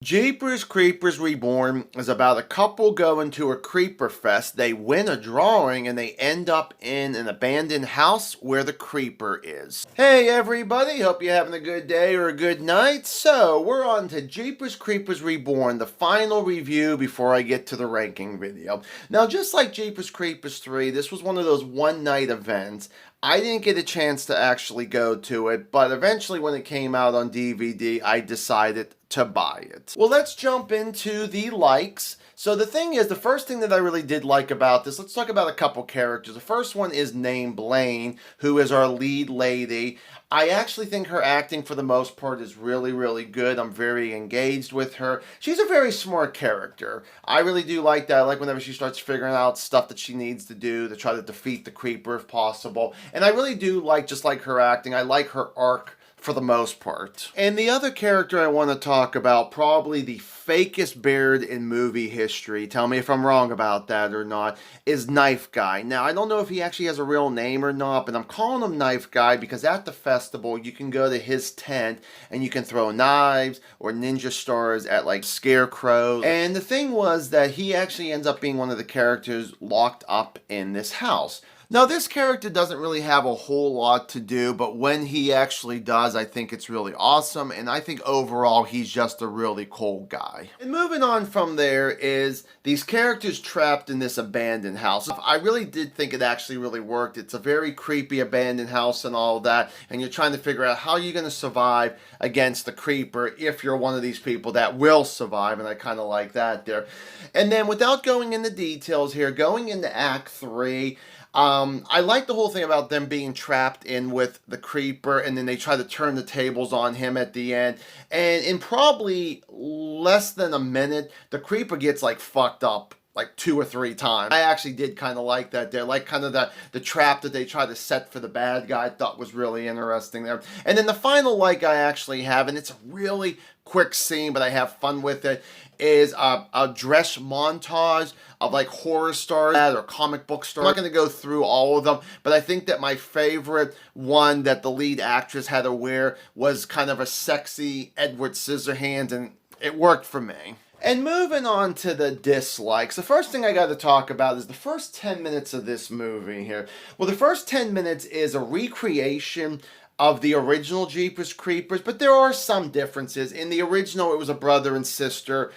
Jeepers Creepers Reborn is about a couple going to a creeper fest. They win a drawing and they end up in an abandoned house where the creeper is. Hey everybody, hope you're having a good day or a good night. So, we're on to Jeepers Creepers Reborn, the final review before I get to the ranking video. Now, just like Jeepers Creepers 3, this was one of those one-night events. I didn't get a chance to actually go to it, but eventually when it came out on DVD, I decided to buy it. Well, let's jump into the likes. So the thing is, the first thing that I really did like about this, let's talk about a couple characters. The first one is named Blaine, who is our lead lady. I actually think her acting for the most part is really, really good. I'm very engaged with her. She's a very smart character. I really do like that. I like whenever she starts figuring out stuff that she needs to do to try to defeat the creeper if possible. And I really do like, just like her acting, I like her arc for the most part. And the other character I want to talk about, probably the fakest beard in movie history, tell me if I'm wrong about that or not, is Knife Guy. Now, I don't know if he actually has a real name or not, but I'm calling him Knife Guy because at the festival, you can go to his tent and you can throw knives or ninja stars at like scarecrows. And the thing was that he actually ends up being one of the characters locked up in this house. Now, this character doesn't really have a whole lot to do, but when he actually does, I think it's really awesome, and I think overall he's just a really cool guy. And moving on from there is these characters trapped in this abandoned house. I really did think it actually really worked. It's a very creepy abandoned house and all that, and you're trying to figure out how you're going to survive against the creeper if you're one of these people that will survive, and I kind of like that there. And then without going into details here, going into Act 3, I like the whole thing about them being trapped in with the creeper, and then they try to turn the tables on him at the end. And in probably less than a minute, the creeper gets like fucked up like 2 or 3 times. I actually did kind of like that there, like kind of the trap that they try to set for the bad guy. I thought was really interesting there. And then the final like I actually have, and it's a really quick scene, but I have fun with it, is a dress montage of like horror stars or comic book stars. I'm not going to go through all of them, but I think that my favorite one that the lead actress had to wear was kind of a sexy Edward Scissorhands, and it worked for me. And moving on to the dislikes, the first thing I got to talk about is the first 10 minutes of this movie here. Well, the first 10 minutes is a recreation of the original Jeepers Creepers, but there are some differences. In the original, it was a brother and sister.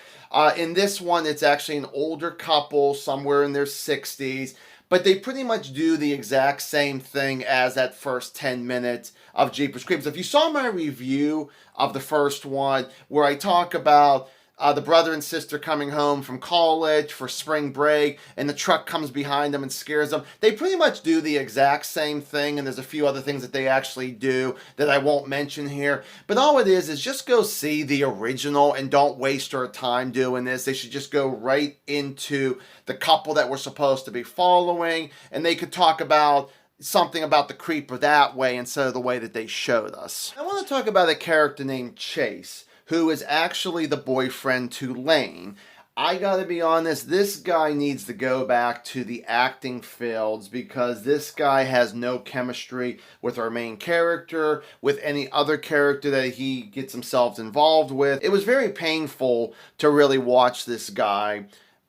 In this one, it's actually an older couple, somewhere in their 60s, but they pretty much do the exact same thing as that first 10 minutes of Jeepers Creepers. If you saw my review of the first one, where I talk about the brother and sister coming home from college for spring break, and the truck comes behind them and scares them. They pretty much do the exact same thing, and there's a few other things that they actually do that I won't mention here. But all it is just go see the original and don't waste our time doing this. They should just go right into the couple that we're supposed to be following, and they could talk about something about the creeper that way instead of the way that they showed us. I want to talk about a character named Chase, who is actually the boyfriend to Lane. I gotta be honest, this guy needs to go back to the acting fields because this guy has no chemistry with our main character, with any other character that he gets himself involved with. It was very painful to really watch this guy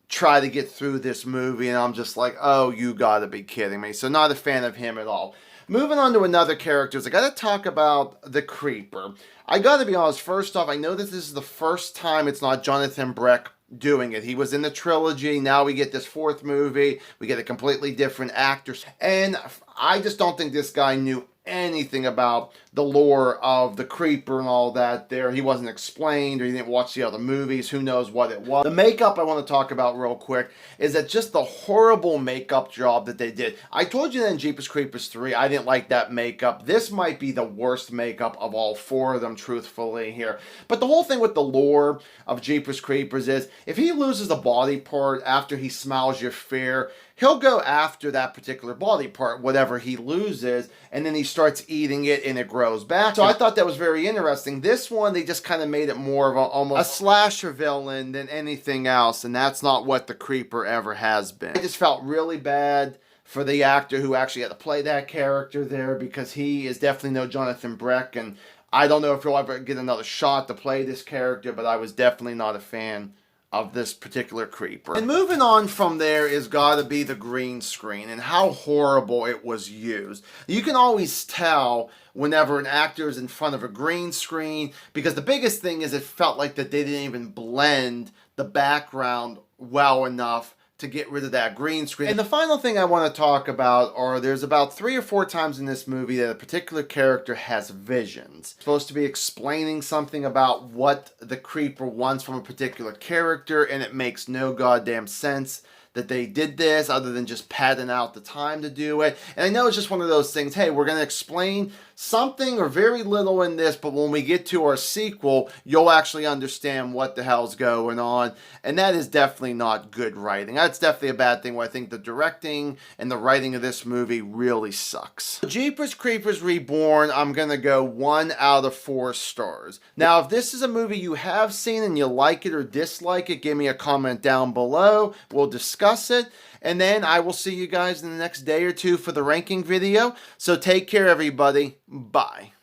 try to get through this movie, and I'm just like, oh, you gotta be kidding me. So not a fan of him at all. Moving on to another character, I gotta talk about the creeper. I gotta be honest, first off, I know that this is the first time it's not Jonathan Breck doing it. He was in the trilogy, now we get this 4th movie, we get a completely different actor, and I just don't think this guy knew anything about the lore of the creeper and all that there. He wasn't explained, or he didn't watch the other movies. Who knows what it was. The makeup I want to talk about real quick is that just the horrible makeup job that they did. I told you that in Jeepers Creepers 3, I didn't like that makeup. This might be the worst makeup of all 4 of them, truthfully, here. But the whole thing with the lore of Jeepers Creepers is, if he loses a body part after he smells your fear, he'll go after that particular body part, whatever he loses, and then he starts eating it and it grows back. So I thought that was very interesting. This one, they just kind of made it more of almost a slasher villain than anything else, and that's not what the creeper ever has been. I just felt really bad for the actor who actually had to play that character there, because he is definitely no Jonathan Breck, and I don't know if he'll ever get another shot to play this character, but I was definitely not a fan of this particular creeper. And moving on from there is gotta be the green screen and how horrible it was used. You can always tell whenever an actor is in front of a green screen, because the biggest thing is it felt like that they didn't even blend the background well enough to get rid of that green screen. And the final thing I want to talk about are there's about 3 or 4 times in this movie that a particular character has visions. It's supposed to be explaining something about what the creeper wants from a particular character, and it makes no goddamn sense that they did this other than just padding out the time to do it. And I know it's just one of those things, hey, we're going to explain something or very little in this, but when we get to our sequel, you'll actually understand what the hell's going on. And that is definitely not good writing. That's definitely a bad thing where I think the directing and the writing of this movie really sucks. Jeepers Creepers Reborn, I'm going to go 1 out of 4 stars. Now, if this is a movie you have seen and you like it or dislike it, give me a comment down below. We'll discuss it, and then I will see you guys in the next day or two for the ranking video. So take care, everybody. Bye.